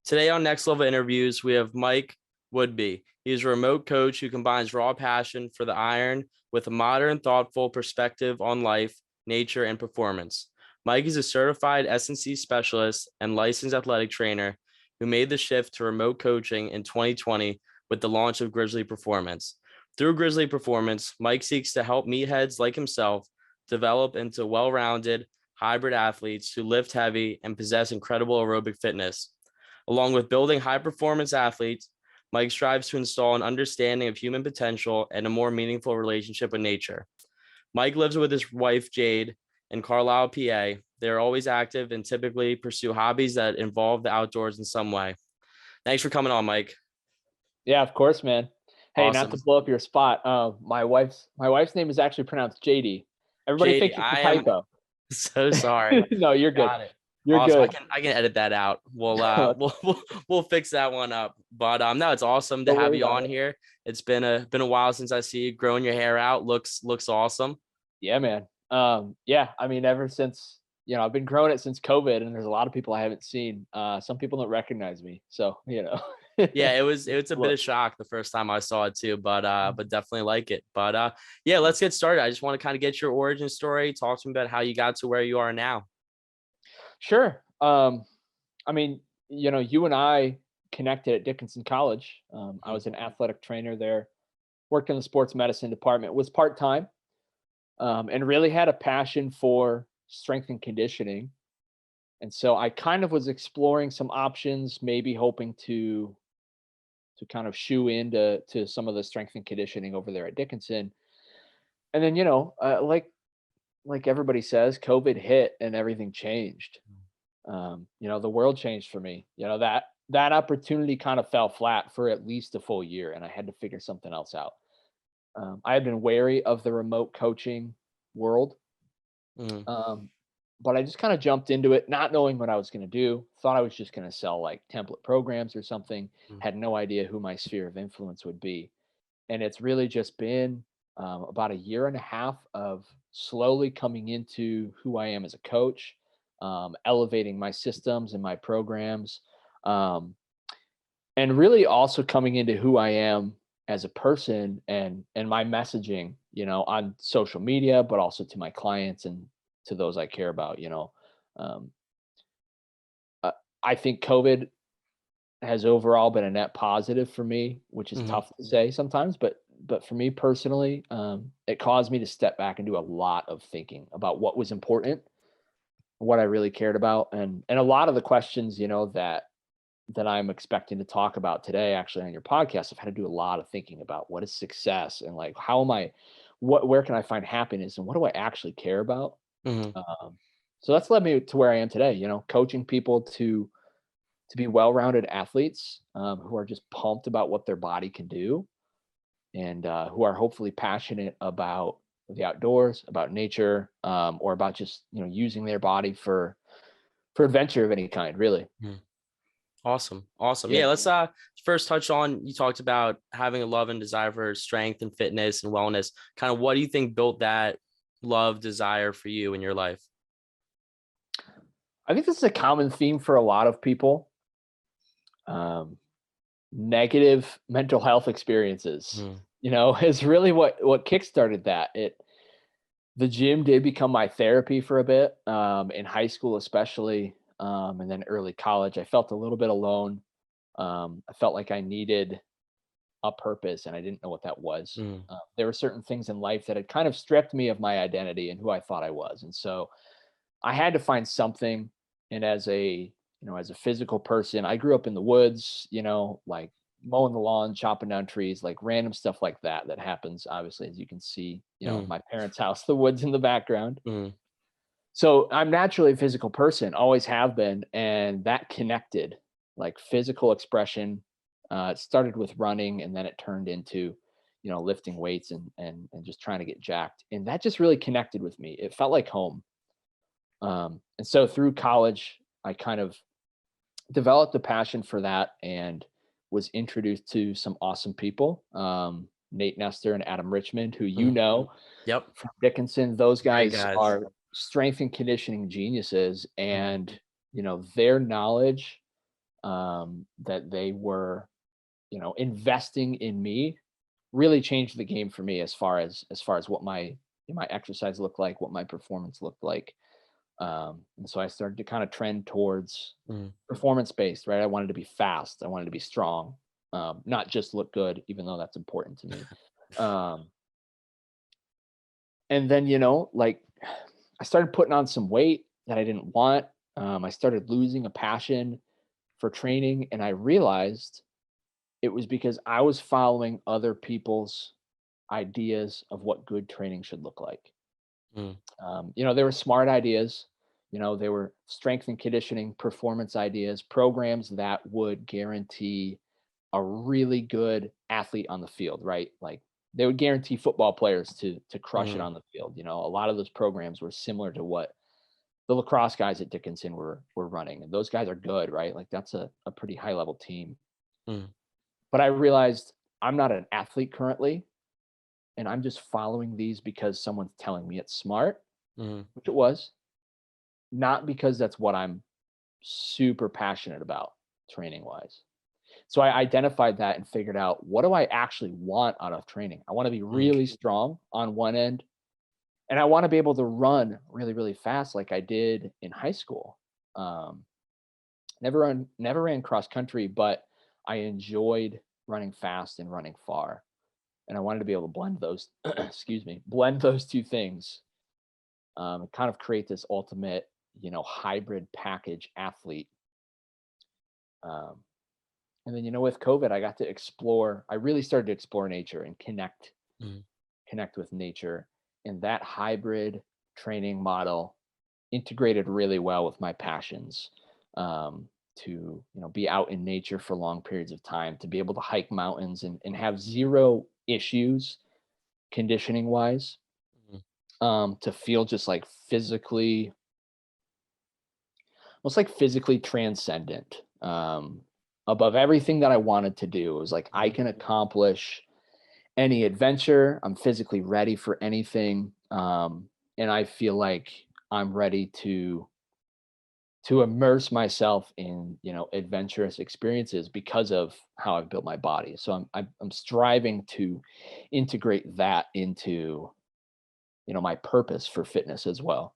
Today on Next Level Interviews, we have Mike Woodby. He's a remote coach who combines raw passion for the iron with a modern, thoughtful perspective on life, nature, and performance. Mike is a certified S&C specialist and licensed athletic trainer who made the shift to remote coaching in 2020 with the launch of Grizzly Performance. Through Grizzly Performance, Mike seeks to help meatheads like himself develop into well-rounded hybrid athletes who lift heavy and possess incredible aerobic fitness. Along with building high-performance athletes, Mike strives to install an understanding of human potential and a more meaningful relationship with nature. Mike lives with his wife, Jade, in Carlisle, PA. They are always active and typically pursue hobbies that involve the outdoors in some way. Thanks for coming on, Mike. Yeah, of course, man. Hey, not Awesome. to blow up your spot. My wife's name is actually pronounced Jadee. Everybody Jadee, thinks it's a I am typo. so sorry. No, you're good. Got it. You're Awesome. good. I can edit that out. We'll fix that one up. But no, it's awesome to Don't have worry you about on it. here. It's been a while since I see you growing your hair out. Looks awesome. Yeah, man. Yeah, I mean, ever since, I've been growing it since COVID, and there's a lot of people I haven't seen. Some people don't recognize me. So, Yeah, it's a bit Look, of shock the first time I saw it too, but definitely like it. But yeah, let's get started. I just want to kind of get your origin story. Talk to me about how you got to where you are now. sure. I mean, you and I connected at Dickinson College. I was an athletic trainer there, worked in the sports medicine department, was part-time. And really had a passion for strength and conditioning. And so I kind of was exploring some options, maybe hoping to kind of shoe into to some of the strength and conditioning over there at Dickinson. And then, like everybody says, COVID hit and everything changed. The world changed for me. That opportunity kind of fell flat for at least a full year, and I had to figure something else out. I had been wary of the remote coaching world. Mhm. Um, but I just kind of jumped into it, not knowing what I was going to do. Thought I was just going to sell like template programs or something. Mhm. Had no idea who my sphere of influence would be. And it's really just been about a year and a half of slowly coming into who I am as a coach, elevating my systems and my programs, um, and really also coming into who I am as a person and my messaging, on social media, but also to my clients and to those I care about. Um, uh, I think COVID has overall been a net positive for me, which is Mhm. tough to say sometimes, but for me personally, it caused me to step back and do a lot of thinking about what was important, what I really cared about, and a lot of the questions, that I'm expecting to talk about today, actually on your podcast, I've had to do a lot of thinking about what is success and like how am I, where can I find happiness and what do I actually care about. Mhm. So that's led me to where I am today. Coaching people to be well-rounded athletes who are just pumped about what their body can do and who are hopefully passionate about the outdoors, about nature, or about just using their body for adventure of any kind. Really. Mhm. Awesome. Awesome. Yeah. Yeah, let's first touch on, you talked about having a love and desire for strength and fitness and wellness. Kind of what do you think built that love, desire for you in your life? I think this is a common theme for a lot of people. Um, Negative mental health experiences, Mhm. is really what kickstarted that. The gym did become my therapy for a bit, in high school especially, and then early college. I felt a little bit alone. I felt like I needed a purpose, and I didn't know what that was. Mhm. There were certain things in life that had kind of stripped me of my identity and who I thought I was, and so I had to find something. And as a physical person, I grew up in the woods, like mowing the lawn, chopping down trees, like random stuff like that that happens, obviously, as you can see, Mhm. my parents' house, the woods in the background. Mhm. So I'm naturally a physical person, always have been, and that connected, like physical expression. It started with running, and then it turned into, lifting weights and just trying to get jacked, and that just really connected with me. It felt like home. And so through college, I kind of developed a passion for that and was introduced to some awesome people, Nate Nestor and Adam Richmond, who Mhm. Yep. from Dickinson. Those Great guys guys. are strength and conditioning geniuses, and their knowledge. that they were, investing in me really changed the game for me as far as what my exercise looked like, what my performance looked like. And so I started to kind of trend towards Mm. performance based, right? I wanted to be fast. I wanted to be strong, not just look good, even though that's important to me. Um, and then, like I started putting on some weight that I didn't want. I started losing a passion for training, and I realized it was because I was following other people's ideas of what good training should look like. Mm. They were smart ideas. They were strength and conditioning, performance ideas, programs that would guarantee a really good athlete on the field, right? Like they would guarantee football players to crush it Mm. on the field. A lot of those programs were similar to what the lacrosse guys at Dickinson were running, and those guys are good, right? Like that's a pretty high level team. Mm. But I realized I'm not an athlete currently, and I'm just following these because someone's telling me it's smart, Mm. which it was, not because that's what I'm super passionate about training wise. So I identified that and figured out, what do I actually want out of training? I want to be Mm. really strong on one end, and I want to be able to run really, really fast like I did in high school. Um, never ran cross country, but I enjoyed running fast and running far. And I wanted to be able to blend those, excuse me, blend those two things, and kind of create this ultimate, hybrid package athlete. Um, and then, with COVID, I got to explore. I really started to explore nature and Mm. connect with nature, and that hybrid training model integrated really well with my passions. To be out in nature for long periods of time, to be able to hike mountains and have zero issues conditioning wise, Mm. to feel just like physically, almost like physically transcendent, above everything that I wanted to do. It was like I Mm. can accomplish any adventure. I'm physically ready for anything, and I feel like I'm ready to immerse myself in adventurous experiences because of how I've built my body. So I'm striving to integrate that into my purpose for fitness as well.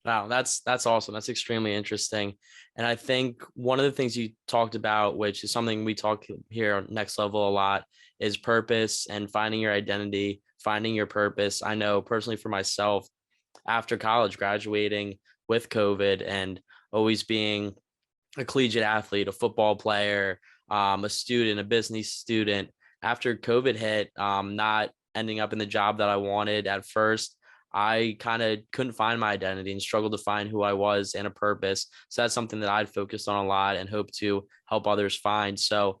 Wow, that's awesome. That's extremely interesting. And I think one of the things you talked about, which is something we talk here on Next Level a lot, is purpose and finding your identity, finding your purpose. I know personally for myself, after college, graduating with COVID and always being a collegiate athlete, a football player, a student, a business student. After COVID hit, not ending up in the job that I wanted at first, I kind of couldn't find my identity and struggled to find who I was and a purpose. So that's something that I'd focused on a lot and hope to help others find. So,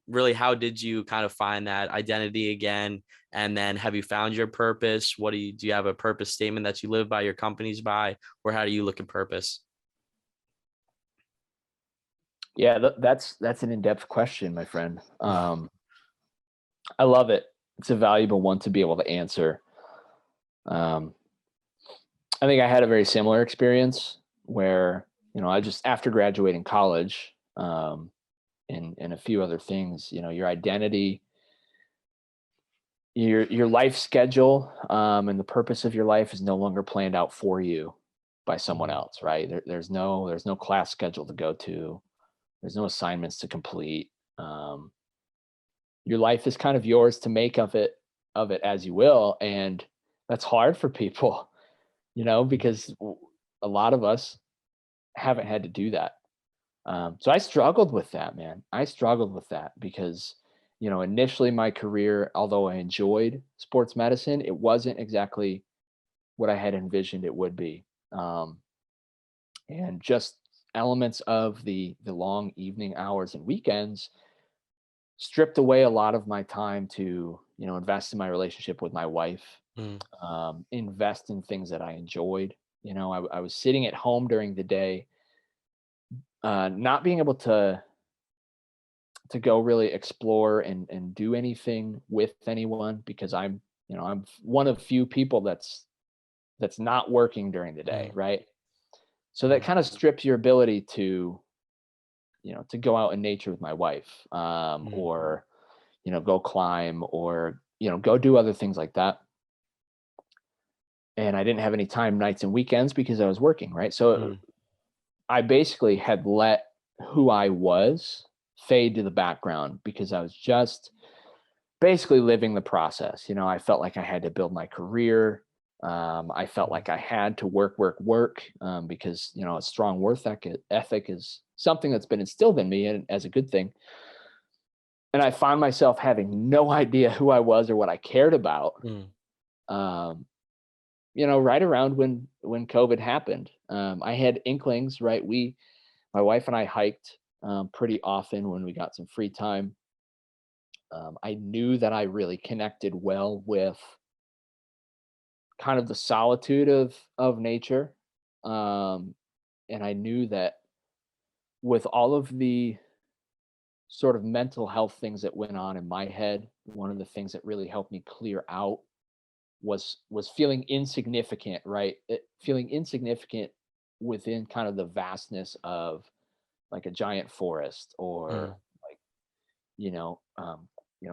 really, how did you kind of find that identity again? And then have you found your purpose? What do you have a purpose statement that you live by, your companies by, or how do you look at purpose? Yeah, that's an in-depth question, my friend. I love it. It's a valuable one to be able to answer. Um, I think I had a very similar experience where, I just, after graduating college, and a few other things, your identity, your life schedule, and the purpose of your life is no longer planned out for you by someone Mhm. else, right? There's no class schedule to go to. There's no assignments to complete. Um, your life is kind of yours to make of it as you will, and that's hard for people, because a lot of us haven't had to do that. So I struggled with that, man. I struggled with that because, initially my career, although I enjoyed sports medicine, it wasn't exactly what I had envisioned it would be. And just elements of the long evening hours and weekends stripped away a lot of my time to, invest in my relationship with my wife, Mm. invest in things that I enjoyed. I was sitting at home during the day, not being able to go really explore and do anything with anyone because I'm one of few people that's not working during the day, Mm. right? So that Mm. kind of strips your ability to to go out in nature with my wife, Mm, or, go climb, or, go do other things like that. And I didn't have any time nights and weekends because I was working, right? So mm, I basically had let who I was fade to the background because I was just basically living the process. I felt like I had to build my career. I felt mm, like I had to work, because a strong ethic is something that's been instilled in me, and as a good thing. And I found myself having no idea who I was or what I cared about. mm, Um, right around when COVID happened, I had inklings. Right, my wife and I hiked pretty often when we got some free time. I knew that I really connected well with kind of the solitude of nature. Um, and I knew that with all of the sort of mental health things that went on in my head, one of the things that really helped me clear out was feeling insignificant, right? Feeling insignificant within kind of the vastness of like a giant forest, or mm, like, you know, um,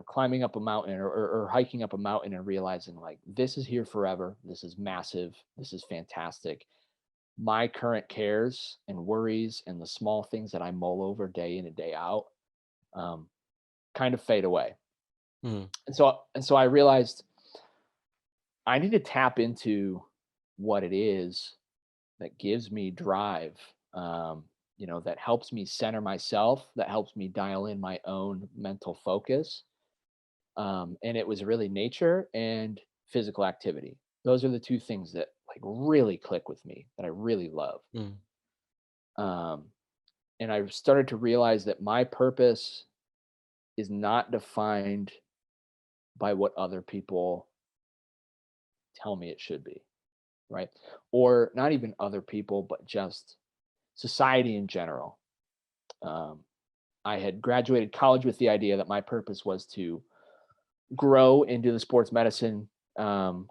climbing up a mountain, or hiking up a mountain, and realizing like this is here forever. This is massive. This is fantastic. My current cares and worries and the small things that I mull over day in and day out, um, kind of fade away. mm, And so I realized I need to tap into what it is that gives me drive, that helps me center myself, that helps me dial in my own mental focus. And it was really nature and physical activity. Those are the two things that like really click with me, that I really love. mm, Um, and I started to realize that my purpose is not defined by what other people tell me it should be, right? Or not even other people, but just society in general. Um, I had graduated college with the idea that my purpose was to grow into the sports medicine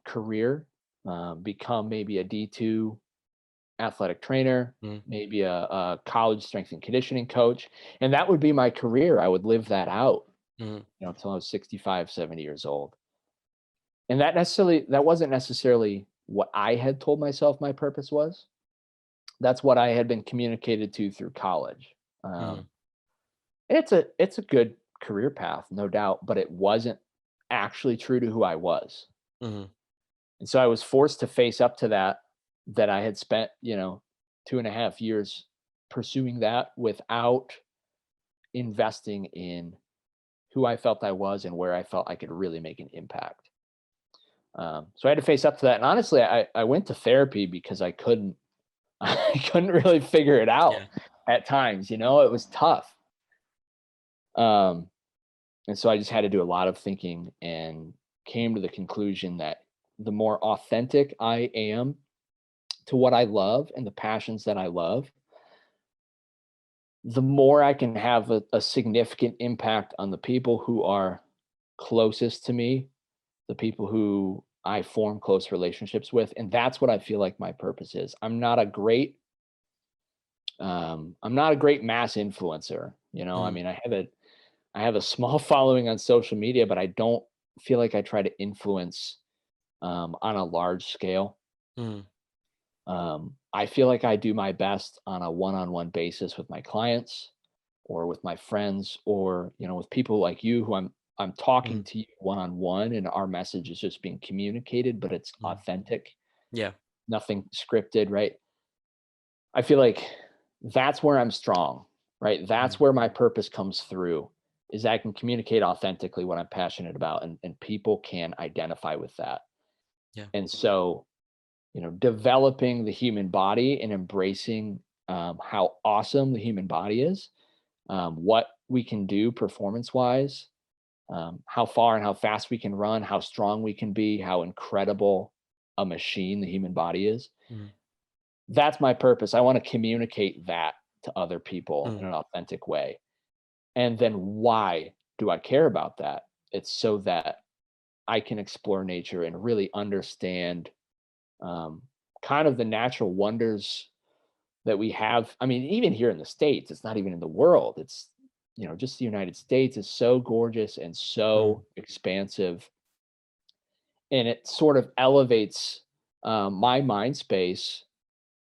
career, become maybe a D2 athletic trainer, mm, maybe a college strength and conditioning coach. And that would be my career. I would live that out, mm, until I was 65, 70 years old. And that wasn't necessarily what I had told myself my purpose was. That's what I had been communicated to through college. mm, And it's a good career path, no doubt, but it wasn't actually true to who I was. mhm, And so I was forced to face up to that I had spent, 2.5 years pursuing that without investing in who I felt I was and where I felt I could really make an impact. So I had to face up to that. And honestly, I went to therapy because I couldn't I couldn't really figure it out yeah, at times. It was tough. Um, and so I just had to do a lot of thinking, and came to the conclusion that the more authentic I am to what I love and the passions that I love, the more I can have a significant impact on the people who are closest to me, the people who I form close relationships with. And that's what I feel like my purpose is. I'm not a great mass influencer. I mm, mean, I have a small following on social media, but I don't feel like I try to influence on a large scale. mm, I feel like I do my best on a one-on-one basis with my clients, or with my friends, or with people like you, who I'm talking mm, to you one-on-one, and our message is just being communicated, but it's mm, authentic, yeah, nothing scripted, right? I feel like that's where I'm strong, right? That's mm, where my purpose comes through, is I can communicate authentically what I'm passionate about, and people can identify with that. yeah, And so, developing the human body and embracing how awesome the human body is, what we can do performance wise, how far and how fast we can run, how strong we can be, how incredible a machine the human body is. mm, That's my purpose. I want to communicate that to other people in mm, an authentic way. And then why do I care about that? It's so that I can explore nature and really understand, um, kind of the natural wonders that we have. I mean, even here in the States, it's not even in the world. It's, just the United States is so gorgeous and Mm, so expansive. And it sort of elevates my mind space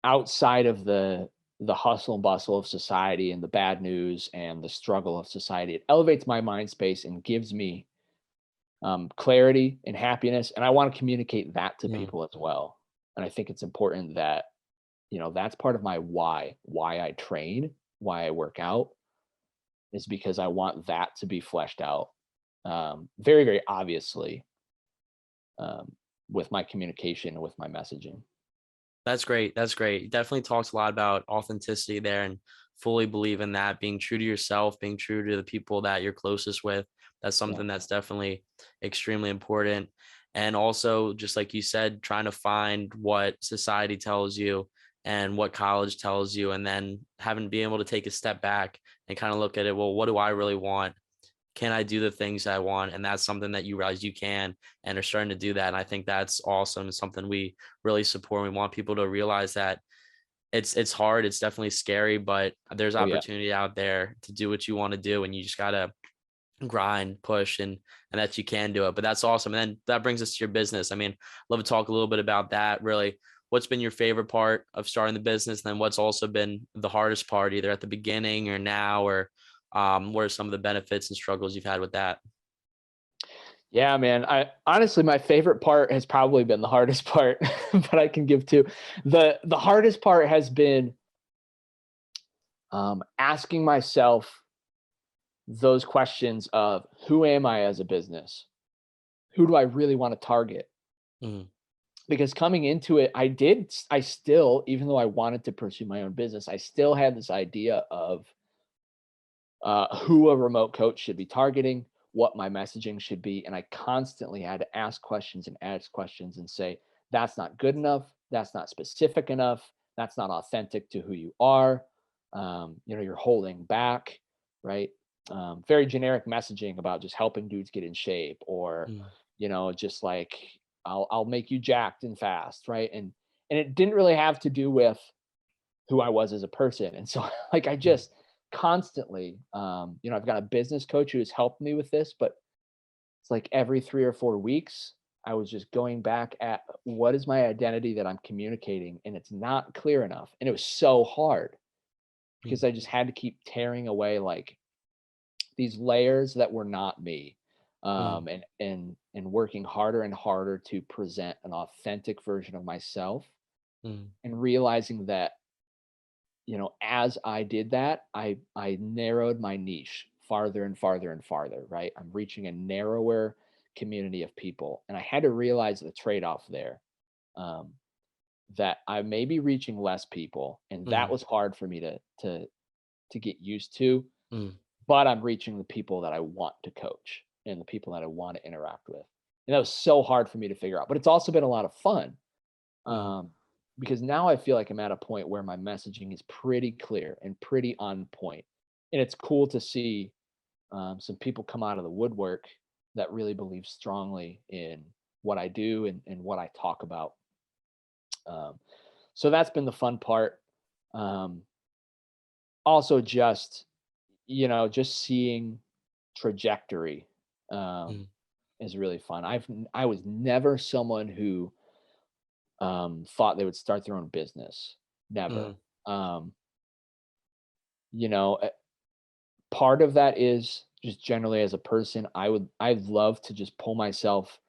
outside of the hustle and bustle of society and the bad news and the struggle of society. It elevates my mind space and gives me clarity and happiness. And I want to communicate that to mm. people as well. And I think it's important that, that's part of my why I train, why I work out, is because I want that to be fleshed out very, very obviously, um, with my communication and with my messaging. That's great. That's great. You definitely talks a lot about authenticity there and fully believe in that, being true to yourself, being true to the people that you're closest with. That's Yeah. something that's definitely extremely important. And also, just like you said, trying to find what society tells you and what college tells you, and then having being able to take a step back and kind of look at it. Well, what do I really want? Can I do the things I want? And that's something that you realize you can and are starting to do that. And I think that's awesome. It's something we really support. We want people to realize that it's hard. It's definitely scary, but there's Oh yeah. opportunity out there to do what you want to do. And you just gotta grind, push, and that you can do it. But that's awesome. And then that brings us to your business. I mean, love to talk a little bit about that. Really, what's been your favorite part of starting the business? And then what's also been the hardest part, either at the beginning or now, or what are some of the benefits and struggles you've had with that? Yeah, man. I honestly, my favorite part has probably been the hardest part, but I can give two. The hardest part has been asking myself those questions of who am I as a business? Who do I really want to target? Mhm, Because coming into it, I still, even though I wanted to pursue my own business, I still had this idea of who a remote coach should be targeting, what my messaging should be. And I constantly had to ask questions and say, that's not good enough. That's not specific enough. That's not authentic to who you are. You're holding back, right? Very generic messaging about just helping dudes get in shape, or, mhm, just like, I'll make you jacked and fast, right? And it didn't really have to do with who I was as a person. And so like I mhm, just constantly, I've got a business coach who has helped me with this, but it's like every 3 or 4 weeks, I was just going back at what is my identity that I'm communicating, and it's not clear enough. And it was so hard mhm, because I just had to keep tearing away like these layers that were not me. mhm, And working harder and harder to present an authentic version of myself, mhm, and realizing that, as I did that, I narrowed my niche farther and farther and farther, right? I'm reaching a narrower community of people. And I had to realize the trade-off there. Um, that I may be reaching less people, and that mhm, was hard for me to get used to, mhm, but I'm reaching the people that I want to coach and the people that I want to interact with. And that was so hard for me to figure out. But it's also been a lot of fun, mhm, um, because now I feel like I'm at a point where my messaging is pretty clear and pretty on point. And it's cool to see some people come out of the woodwork that really believe strongly in what I do and what I talk about. Um, so that's been the fun part. Um, Also, just seeing trajectory um, mhm, is really fun. I was never someone who thought they would start their own business. Never. mhm, Um, you know, Part of that is just generally as a person, I'd love to just pull myself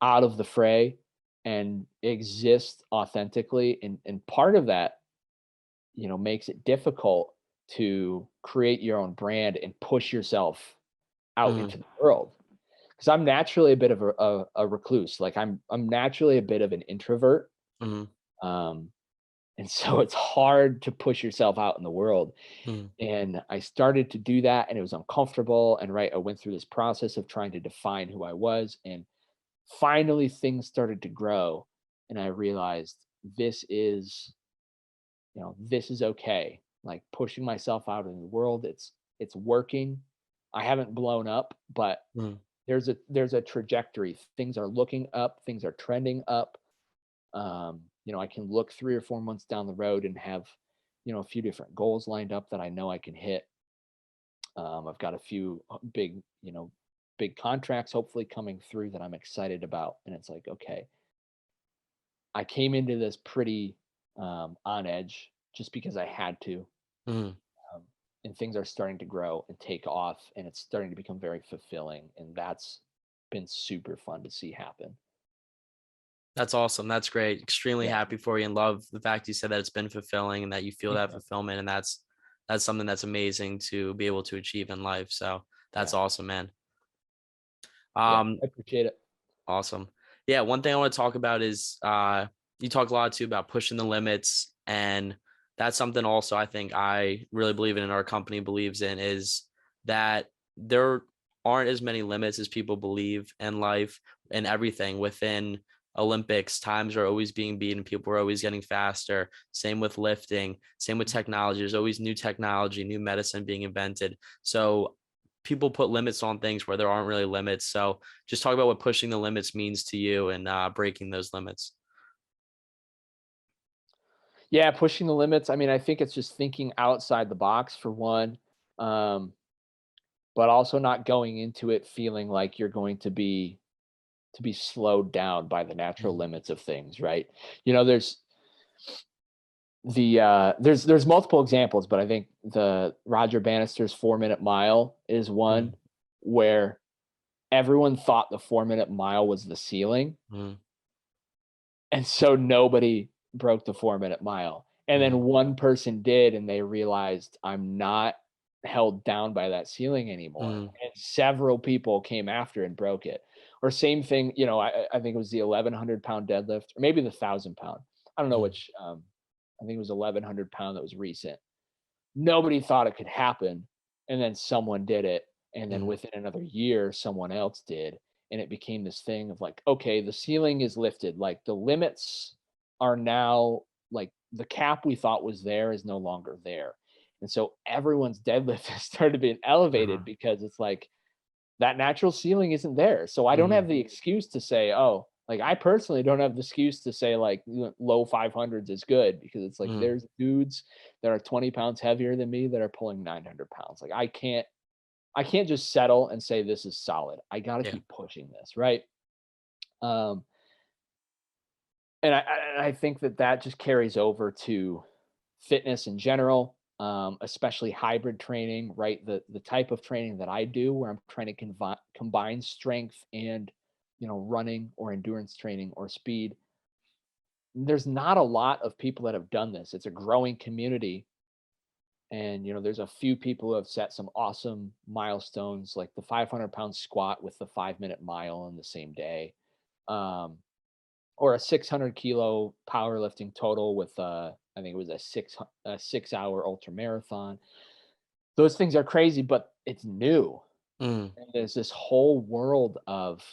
out of the fray and exist authentically. And part of that, makes it difficult to create your own brand and push yourself out mhm, into the world. Because I'm naturally a bit of a recluse. Like I'm naturally a bit of an introvert. mhm, Um, and so it's hard to push yourself out in the world. mhm, And I started to do that, and it was uncomfortable. And right, I went through this process of trying to define who I was. And finally, things started to grow. And I realized this is okay. Like pushing myself out in the world, it's working. I haven't blown up, but mhm, there's a trajectory. Things are looking up, things are trending up. I can look 3 or 4 months down the road and have a few different goals lined up that I know I can hit. I've got a few big contracts hopefully coming through that I'm excited about. And it's like, okay, I came into this pretty on edge just because I had to. Mhm. Um, and things are starting to grow and take off, and it's starting to become very fulfilling. And that's been super fun to see happen. That's awesome. That's great. Extremely Yeah. happy for you and love the fact you said that it's been fulfilling and that you feel that Yeah. fulfillment. And that's something that's amazing to be able to achieve in life. So that's Yeah. awesome, man. Yeah. Um, I appreciate it. Awesome. Yeah, one thing I want to talk about is you talk a lot too about pushing the limits, and that's something also I think I really believe in and our company believes in is that there aren't as many limits as people believe in life and everything within Olympics. Times are always being beaten, people are always getting faster. Same with lifting, same with technology. There's always new technology, new medicine being invented. So people put limits on things where there aren't really limits. So just talk about what pushing the limits means to you and breaking those limits. Yeah, pushing the limits. I mean, I think it's just thinking outside the box for one, um, but also not going into it feeling like you're going to be slowed down by the natural Mhm. limits of things, right? There's there's multiple examples, but I think the Roger Bannister's 4 minute mile is one Mhm. where everyone thought the 4 minute mile was the ceiling. Mhm. And so nobody broke the 4 minute mile. And then Mhm. one person did, and they realized I'm not held down by that ceiling anymore. Mhm. And several people came after and broke it. Or same thing, I think it was the 1,100 pound deadlift, or maybe the 1,000 pound. I don't know Mhm. which. I think it was 1,100 pound that was recent. Nobody thought it could happen, and then someone did it, and then Mhm. within another year, someone else did, and it became this thing of like, okay, the ceiling is lifted, like the limits are now like the cap we thought was there is no longer there. And so everyone's deadlift has started being Uh-huh. elevated because it's like that natural ceiling isn't there. So I don't have Mhm. the excuse to say, oh, like I personally don't have the excuse to say like low 500s is good, because it's like Mhm. there's dudes that are 20 pounds heavier than me that are pulling 900 pounds. Like I can't just settle and say this is solid. I got to Yeah. keep pushing this, right? Um, and I think that just carries over to fitness in general, especially hybrid training, right? The type of training that I do, where I'm trying to combine strength and running or endurance training or speed. There's not a lot of people that have done this. It's a growing community, and there's a few people who have set some awesome milestones, like the 500-pound squat with the 5 minute mile in the same day. Um, or a 600 kilo powerlifting total with I think it was a 6 hour ultra marathon. Those things are crazy, but it's new. Mhm. And there's this whole world of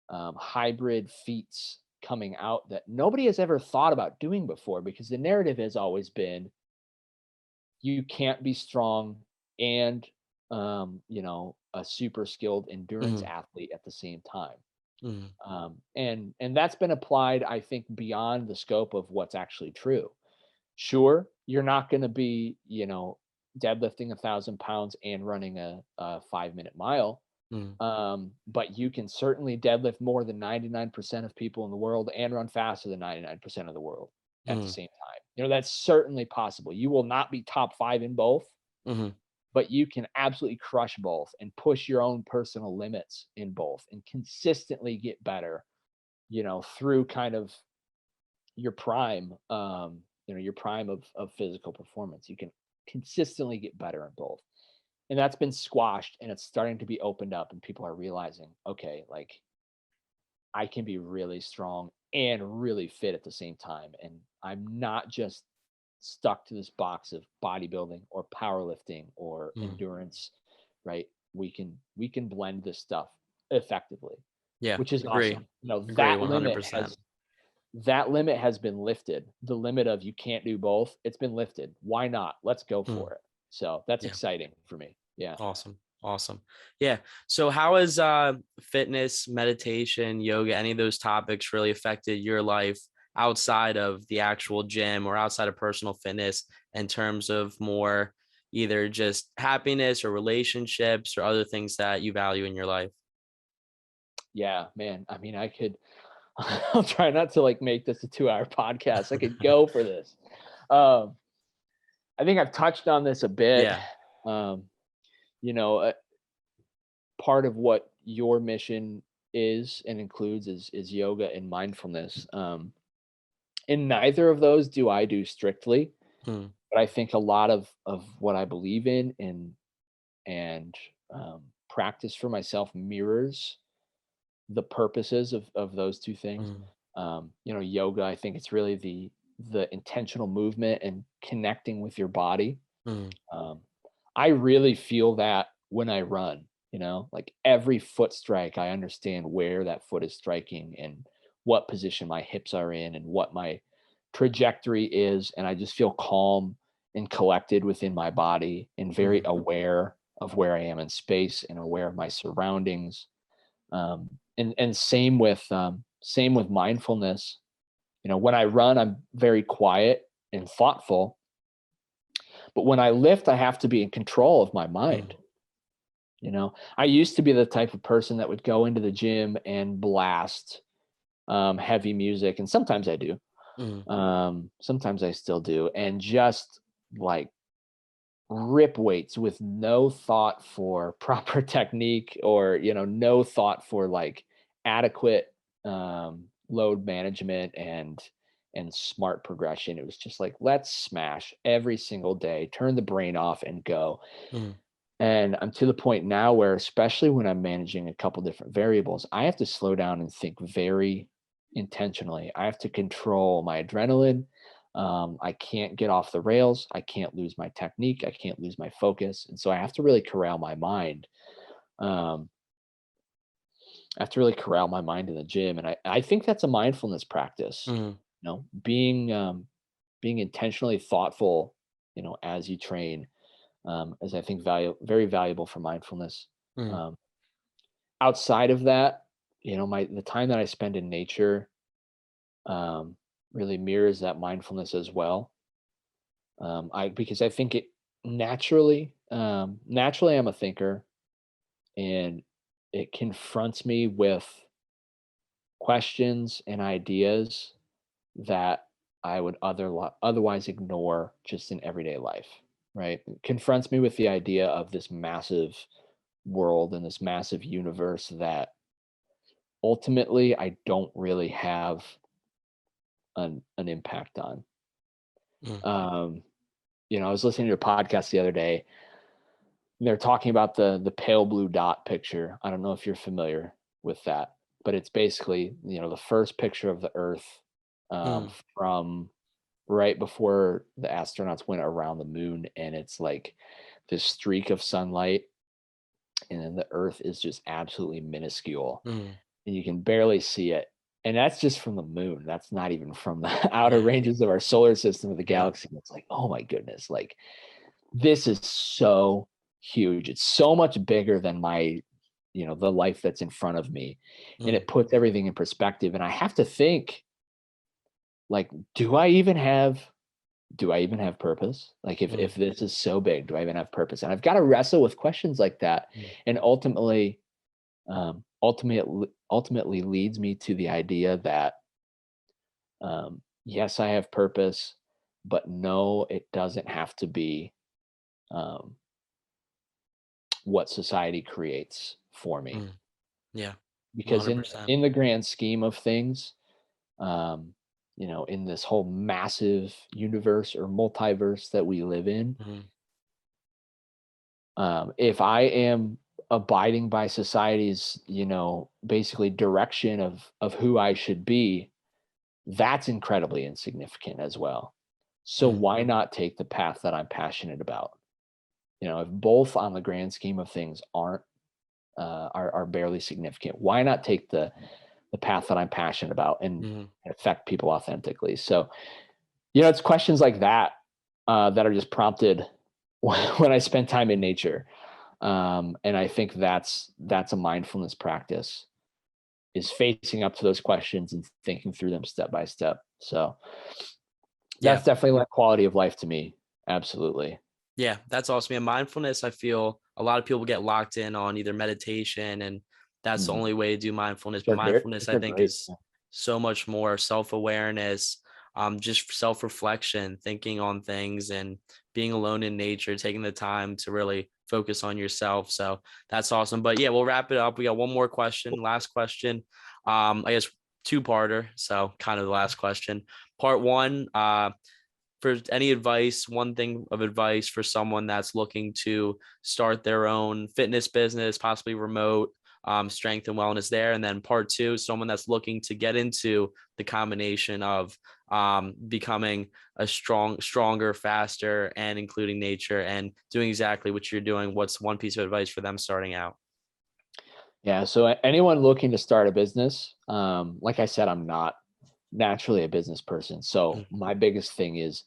hybrid feats coming out that nobody has ever thought about doing before, because the narrative has always been you can't be strong and a super skilled endurance Mhm. athlete at the same time. Mhm. And that's been applied, I think, beyond the scope of what's actually true. Sure, you're not going to be deadlifting 1,000 pounds and running a 5 minute mile, Mhm. but you can certainly deadlift more than 99% of people in the world and run faster than 99% of the world at the Mhm. same time. That's certainly possible. You will not be top five in both, Mhm. but you can absolutely crush both and push your own personal limits in both and consistently get better, through kind of your prime, your prime of physical performance. You can consistently get better in both. And that's been squashed, and it's starting to be opened up, and people are realizing, okay, like I can be really strong and really fit at the same time. And I'm not just stuck to this box of bodybuilding or powerlifting or Mhm. endurance, right? We can blend this stuff effectively, Yeah. which is Agree. awesome. Agree 100%. That limit has been lifted. The limit of you can't do both, it's been lifted. Why not? Let's go Mhm. for it. So that's Yeah. exciting for me. Yeah. Awesome. Awesome. Yeah. So how has fitness, meditation, yoga, any of those topics really affected your life outside of the actual gym or outside of personal fitness? in terms of more either just happiness or relationships or other things that you value in your life? Yeah, man. I mean, I could, I'll try not to like make this a 2-hour podcast. I could go for this. Um, I think I've touched on this a bit. Yeah. Um, you know, part of what your mission is and includes is yoga and mindfulness. And neither of those do I do strictly, Mm, but I think a lot of what I believe in and practice for myself mirrors the purposes of those two things. mm, You know, yoga, I think it's really the intentional movement and connecting with your body. mm, Um, I really feel that when I run, you know, like every foot strike, I understand where that foot is striking and what position my hips are in and what my trajectory is. And I just feel calm and collected within my body and very mm, aware of where I am in space and aware of my surroundings. And same with mindfulness. You know, when I run, I'm very quiet and thoughtful, but when I lift, I have to be in control of my mind. mm, You know, I used to be the type of person that would go into the gym and blast heavy music, and sometimes I do. mm, Sometimes I still do, and just like rip weights with no thought for proper technique or, you know, no thought for like adequate load management and smart progression. It was just like, let's smash every single day, turn the brain off and go. mm, And I'm to the point now where, especially when I'm managing a couple different variables, I have to slow down and think very intentionally. I have to control my adrenaline. I can't get off the rails. I can't lose my technique. I can't lose my focus. And so I have to really corral my mind. Um, I have to really corral my mind in the gym. And I think that's a mindfulness practice, mm, you know, being intentionally thoughtful, you know, as you train, is I think very valuable for mindfulness. mm, Um, outside of that, you know, the time that I spend in nature um, really mirrors that mindfulness as well. I Because I think it naturally I'm a thinker, and it confronts me with questions and ideas that I would otherwise ignore just in everyday life. Right? It confronts me with the idea of this massive world and this massive universe that ultimately I don't really have an impact on. mm, Um, you know, I was listening to a podcast the other day, and they're talking about the pale blue dot picture. I don't know if you're familiar with that, but it's basically, you know, the first picture of the Earth mm, from right before the astronauts went around the moon, and it's like this streak of sunlight, and then the Earth is just absolutely minuscule mm. and you can barely see it. And that's just from the moon. That's not even from the outer Yeah. ranges of our solar system of the Yeah. galaxy. It's like, oh my goodness, like this is so huge. It's so much bigger than my, you know, the life that's in front of me. And Mm, it puts everything in perspective. And I have to think, like, do I even have purpose? Like mm, if this is so big, do I even have purpose? And I've got to wrestle with questions like that. mm, And ultimately leads me to the idea that yes, I have purpose, but no, it doesn't have to be um, what society creates for me. mm. Yeah. Because in 100%. in the grand scheme of things, um, you know, in this whole massive universe or multiverse that we live in, Mm, if I am abiding by society's, you know, basically direction of who I should be, that's incredibly insignificant as well. So mm, why not take the path that I'm passionate about? You know, if both on the grand scheme of things are barely significant, why not take the path that I'm passionate about and mm. affect people authentically? So, you know, it's questions like that that are just prompted when I spend time in nature. And I think that's a mindfulness practice, is facing up to those questions and thinking through them step by step. So Yeah. that's definitely like quality of life to me Absolutely. Yeah, that's awesome. Yeah, mindfulness, I feel a lot of people get locked in on either meditation, and that's the Mhm. only way to do mindfulness. Which But are great. mindfulness, Which I are think, great. is so much more self-awareness, just self-reflection, thinking on things and being alone in nature, taking the time to really focus on yourself. So that's awesome. But yeah, we'll wrap it up. We got one more question, last question. I guess two-parter. So kind of the last question. Part one, for any advice, one thing of advice for someone that's looking to start their own fitness business, possibly remote, strength and wellness there. And then part two, someone that's looking to get into the combination of becoming a stronger, faster, and including nature and doing exactly what you're doing. What's one piece of advice for them starting out? Yeah. So anyone looking to start a business, like I said, I'm not naturally a business person. So Mm, my biggest thing is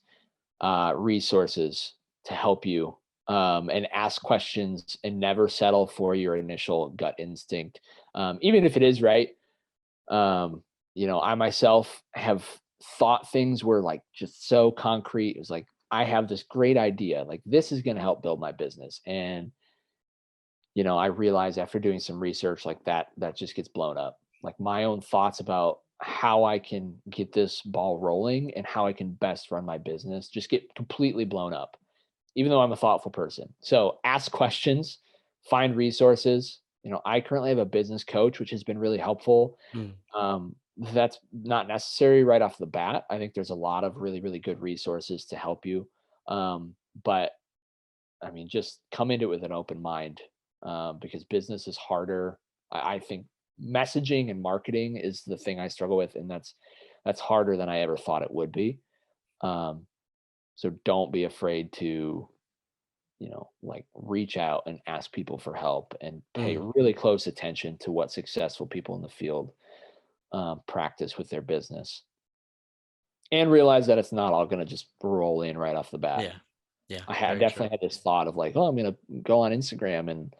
resources to help you, and ask questions and never settle for your initial gut instinct, even if it is right. Um, I myself have thought things were like just so concrete. It was like, I have this great idea, like this is going to help build my business. And, I realize after doing some research like that just gets blown up. Like my own thoughts about how I can get this ball rolling and how I can best run my business just get completely blown up, even though I'm a thoughtful person. So ask questions, find resources. I currently have a business coach, which has been really helpful. mm, That's not necessary right off the bat. I think there's a lot of really, really good resources to help you. But I mean, just come into it with an open mind, because business is harder. I think messaging and marketing is the thing I struggle with, and that's harder than I ever thought it would be. Um, so don't be afraid to, like reach out and ask people for help and pay mm. really close attention to what successful people in the field practice with their business, and realize that it's not all going to just roll in right off the bat. Yeah. Yeah. I had Very true. definitely had this thought of like, oh, I'm gonna go on Instagram and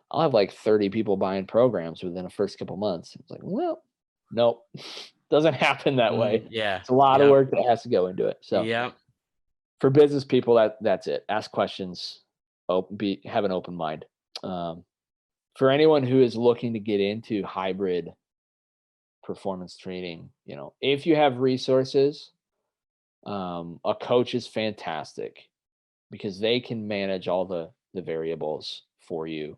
I'll have like 30 people buying programs within the first couple months. It's like, well, nope, doesn't happen that way. Yeah. It's a lot of Yep. work that has to go into it. So Yep. for business people, that's it. Ask questions, have an open mind. Um, for anyone who is looking to get into hybrid performance training, if you have resources, a coach is fantastic because they can manage all the variables for you,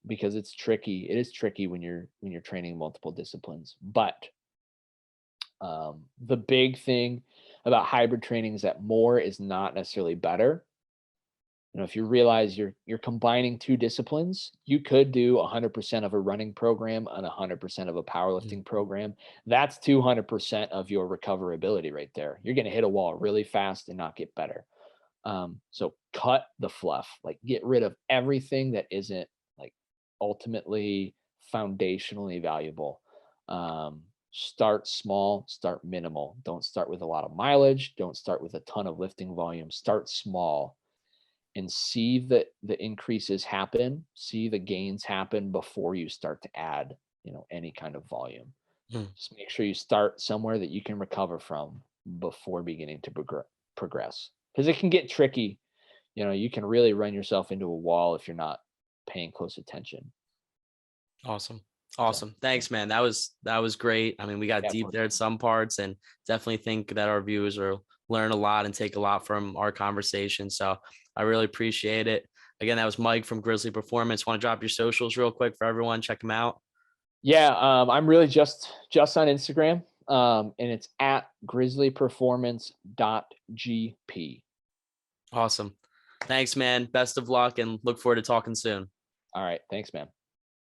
because it's tricky. It is tricky when you're training multiple disciplines. But the big thing about hybrid training is that more is not necessarily better. If you realize you're combining two disciplines, you could do 100% of a running program and 100% of a Mm, powerlifting program. That's 200% of your recoverability right there. You're going to hit a wall really fast and not get better. So cut the fluff, like get rid of everything that isn't like ultimately foundationally valuable. Start small, start minimal. Don't start with a lot of mileage. Don't start with a ton of lifting volume. Start small and see that the increases happen, see the gains happen before you start to add, any kind of volume. mm. Just make sure you start somewhere that you can recover from before beginning to progress. Because it can get tricky. You can really run yourself into a wall if you're not paying close attention. Awesome. So, Awesome. yeah, Thanks, man. That was great. I mean, we got yeah, of deep course. there at some parts, and definitely think that our viewers will learn a lot and take a lot from our conversation. So I really appreciate it. Again, that was Mike from Grizzly Performance. Want to drop your socials real quick for everyone? Check them out. Yeah, I'm really just on Instagram, and it's at grizzlyperformance.gp. Awesome. Thanks, man. Best of luck and look forward to talking soon. All right, thanks, man.